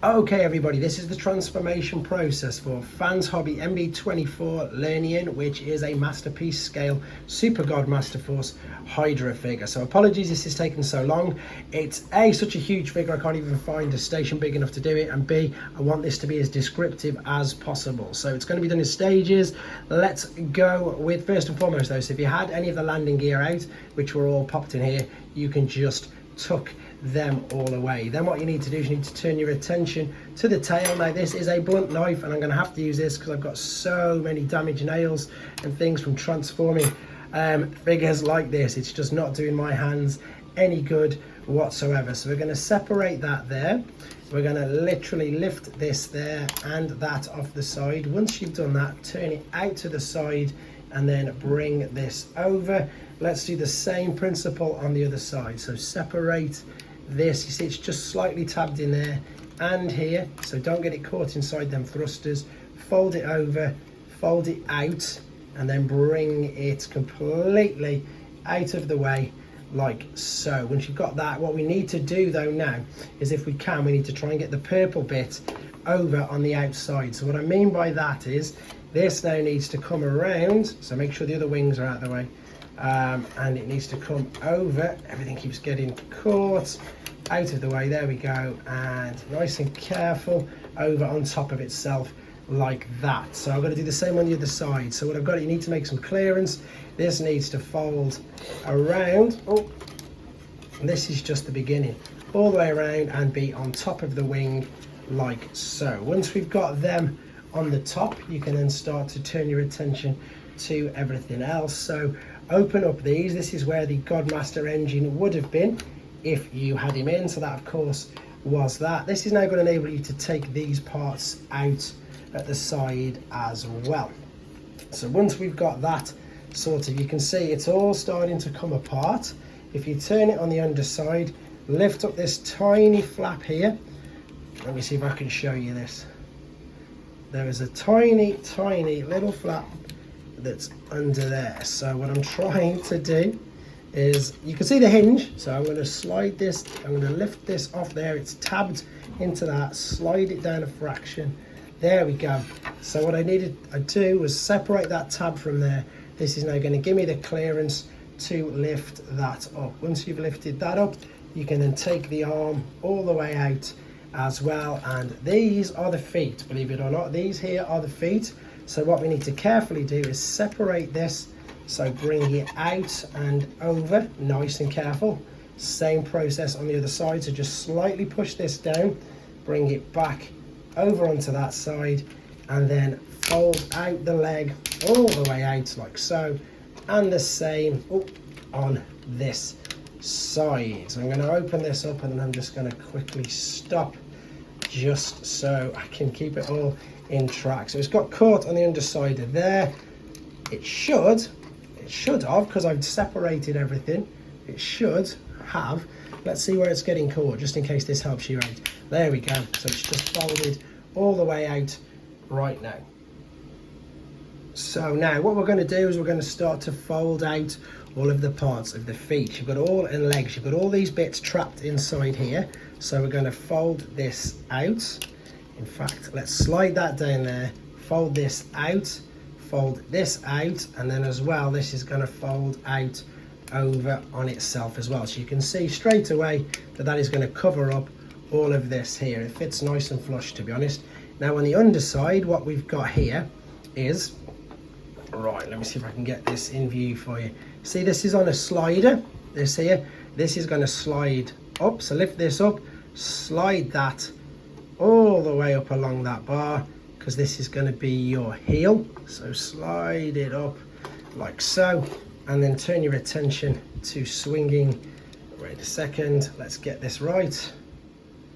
Okay everybody, this is the transformation process for Fans Hobby MB24 Lernaean, which is a masterpiece scale Super God Masterforce Hydra figure. So apologies this is taking so long. It's A, such a huge figure I can't even find a station big enough to do it, and B, I want this to be as descriptive as possible. So it's going to be done in stages. Let's go with, first and foremost though, so if you had any of the landing gear out, which were all popped in here, you can just tuck them all away. Then what you need to do is you need to turn your attention to the tail. Now this is a blunt knife and I'm going to have to use this because I've got so many damaged nails and things from transforming figures like this. It's just not doing my hands any good whatsoever. So we're going to separate that there. We're going to literally lift this there and that off the side. Once you've done that, turn it out to the side and then bring this over. Let's do the same principle on the other side. So separate this, you see it's just slightly tabbed in there and here, so don't get it caught inside them thrusters. Fold it over, fold it out, and then bring it completely out of the way like so. Once you've got that, what we need to do though now is, if we can, we need to try and get the purple bit over on the outside. So what I mean by that is this now needs to come around, so make sure the other wings are out of the way, and it needs to come over. Everything keeps getting caught out of the way. There we go, and nice and careful over on top of itself like that. So I'm going to do the same on the other side. So what I've got, you need to make some clearance. This needs to fold around. Oh, and this is just the beginning, all the way around and be on top of the wing like so. Once we've got them on the top, you can then start to turn your attention to everything else. So open up these. This is where the Godmaster engine would have been if you had him in. So that of course was that. This is now going to enable you to take these parts out at the side as well. So once we've got that sorted, you can see it's all starting to come apart. If you turn it on the underside, lift up this tiny flap here. Let me see if I can show you this. There is a tiny little flap that's under there. So what I'm trying to do is, you can see the hinge, so I'm going to slide this, I'm going to lift this off there, it's tabbed into that, slide it down a fraction, there we go. So what I do was separate that tab from there. This is now going to give me the clearance to lift that up. Once you've lifted that up, you can then take the arm all the way out as well, and these are the feet, believe it or not, these here are the feet. So what we need to carefully do is separate this, so bring it out and over, nice and careful. Same process on the other side, so just slightly push this down, bring it back over onto that side, and then fold out the leg all the way out like so, and the same on this side. So I'm going to open this up and then I'm just going to quickly stop just so I can keep it all in track. So it's got caught on the underside of there. It should have, because I've separated everything, it should have. Let's see where it's getting caught, just in case this helps you out. There we go. So it's just folded all the way out right now. So now what we're going to do is we're going to start to fold out all of the parts of the feet. You've got all, and legs, you've got all these bits trapped inside here. So we're going to fold this out. In fact, let's slide that down there, fold this out, fold this out, and then as well this is going to fold out over on itself as well. So you can see straight away that that is going to cover up all of this here. It fits nice and flush, to be honest. Now on the underside, what we've got here is, right, let me see if I can get this in view for you. See, this is on a slider, this here, this is going to slide up. So lift this up, slide that all the way up along that bar, because this is going to be your heel. So slide it up like so, and then turn your attention to swinging. Wait a second, let's get this right.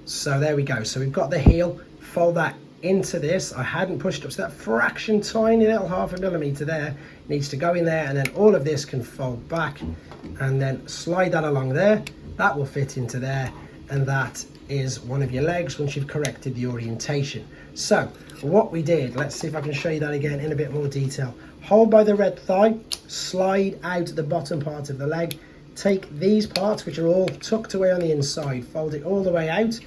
So there we go. So we've got the heel, fold that into this. I hadn't pushed up, so that fraction, tiny little ½ millimeter there needs to go in there, and then all of this can fold back and then slide that along there. That will fit into there, and that is one of your legs once you've corrected the orientation. So what we did, let's see if I can show you that again in a bit more detail. Hold by the red thigh, slide out the bottom part of the leg, take these parts which are all tucked away on the inside, fold it all the way out,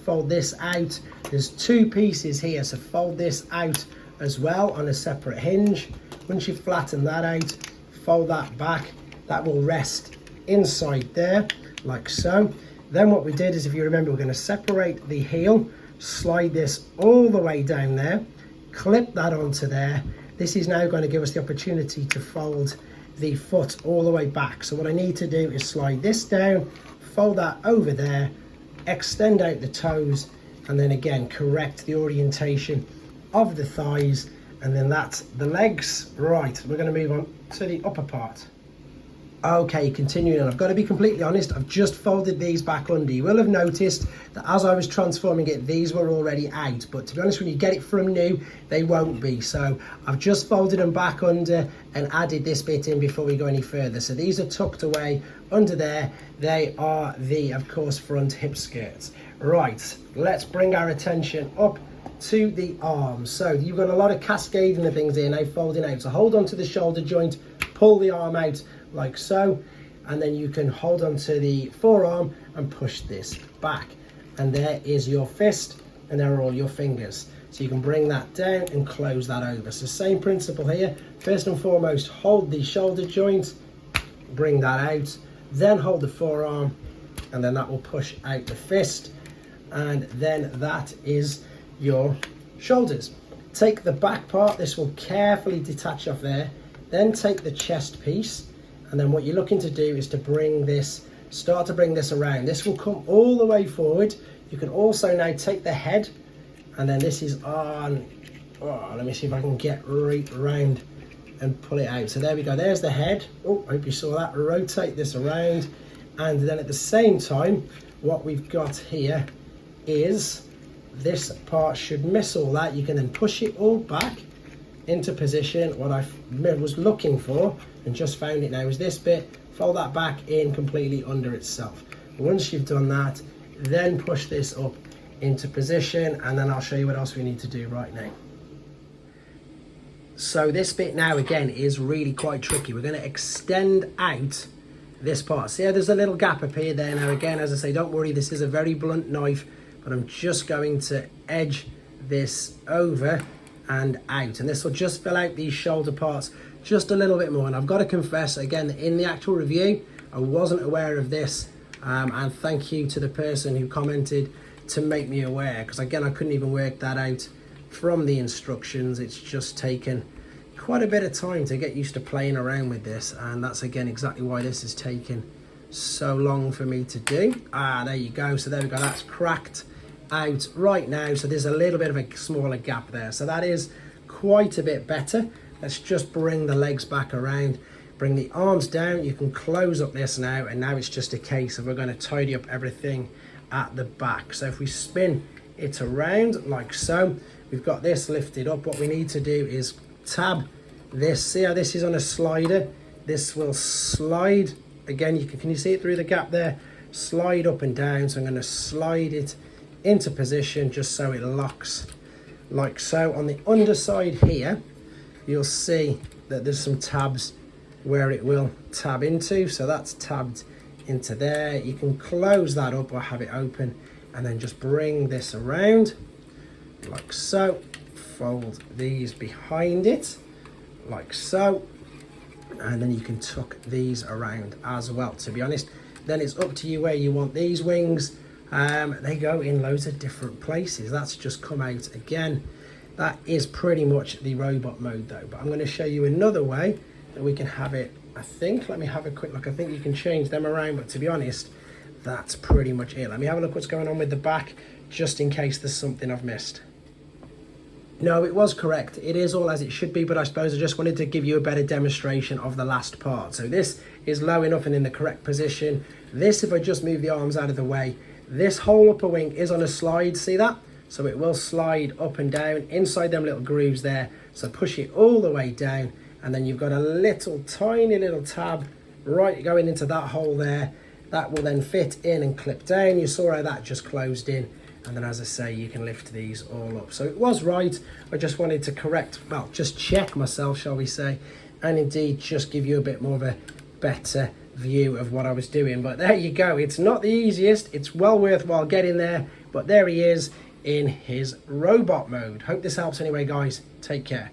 fold this out. There's two pieces here, so fold this out as well on a separate hinge. Once you flatten that out, fold that back. That will rest inside there, like so. Then what we did is, if you remember, we're going to separate the heel, slide this all the way down there, clip that onto there. This is now going to give us the opportunity to fold the foot all the way back. So what I need to do is slide this down, fold that over there, extend out the toes, and then again correct the orientation of the thighs, and then that's the legs. Right, we're going to move on to the upper part. Okay, continuing on, I've got to be completely honest, I've just folded these back under. You will have noticed that as I was transforming it, these were already out, but to be honest, when you get it from new, they won't be. So I've just folded them back under and added this bit in before we go any further. So these are tucked away under there. They are the, of course, front hip skirts. Right, let's bring our attention up to the arms. So you've got a lot of cascading of things here now, folding out. So hold on to the shoulder joint, pull the arm out like so, and then you can hold on to the forearm and push this back, and there is your fist, and there are all your fingers. So you can bring that down and close that over. So same principle here. First and foremost, hold the shoulder joint, bring that out, then hold the forearm, and then that will push out the fist, and then that is your shoulders. Take the back part, this will carefully detach off there, then take the chest piece, and then what you're looking to do is to bring this, start to bring this around. This will come all the way forward. You can also now take the head, and then this is on, let me see if I can get right around and pull it out. So there we go, there's the head. Oh, I hope you saw that. Rotate this around, and then at the same time, what we've got here is this part should miss all that. You can then push it all back into position. What I was looking for and just found it now is this bit. Fold that back in completely under itself. Once you've done that, then push this up into position, and then I'll show you what else we need to do right now. So this bit now again is really quite tricky. We're going to extend out this part. See how there's a little gap up here there. Now again, as I say, don't worry, this is a very blunt knife, but I'm just going to edge this over and out, and this will just fill out these shoulder parts just a little bit more. And I've got to confess again, in the actual review I wasn't aware of this, and thank you to the person who commented to make me aware, because again I couldn't even work that out from the instructions. It's just taken quite a bit of time to get used to playing around with this, and that's again exactly why this has taken so long for me to do. There you go. So there we go, that's cracked out right now. So there's a little bit of a smaller gap there, so that is quite a bit better. Let's just bring the legs back around, bring the arms down. You can close up this now, and now it's just a case of we're going to tidy up everything at the back. So if we spin it around like so, we've got this lifted up. What we need to do is tab this. See how this is on a slider? This will slide again. Can you see it through the gap there? Slide up and down. So I'm going to slide it into position just so it locks like so. On the underside here, you'll see that there's some tabs where it will tab into, so that's tabbed into there. You can close that up or have it open, and then just bring this around like so. Fold these behind it like so, and then you can tuck these around as well. To be honest, then it's up to you where you want these wings. They go in loads of different places. That's just come out again. That is pretty much the robot mode though, but I'm going to show you another way that we can have it. I think, let me have a quick look. I think you can change them around, but to be honest, that's pretty much it. Let me have a look what's going on with the back, just in case there's something I've missed. No, it was correct. It is all as it should be, but I suppose I just wanted to give you a better demonstration of the last part. So this is low enough and in the correct position. This, if I just move the arms out of the way, this whole upper wing is on a slide, see that? So it will slide up and down inside them little grooves there. So push it all the way down, and then you've got a little tiny little tab right going into that hole there. That will then fit in and clip down. You saw how that just closed in. And then, as I say, you can lift these all up. So it was right. I just wanted to correct, well, just check myself, shall we say, and indeed just give you a bit more of a better view of what I was doing. But there you go. It's not the easiest. It's well worthwhile getting there. But there he is in his robot mode. Hope this helps anyway, guys. Take care.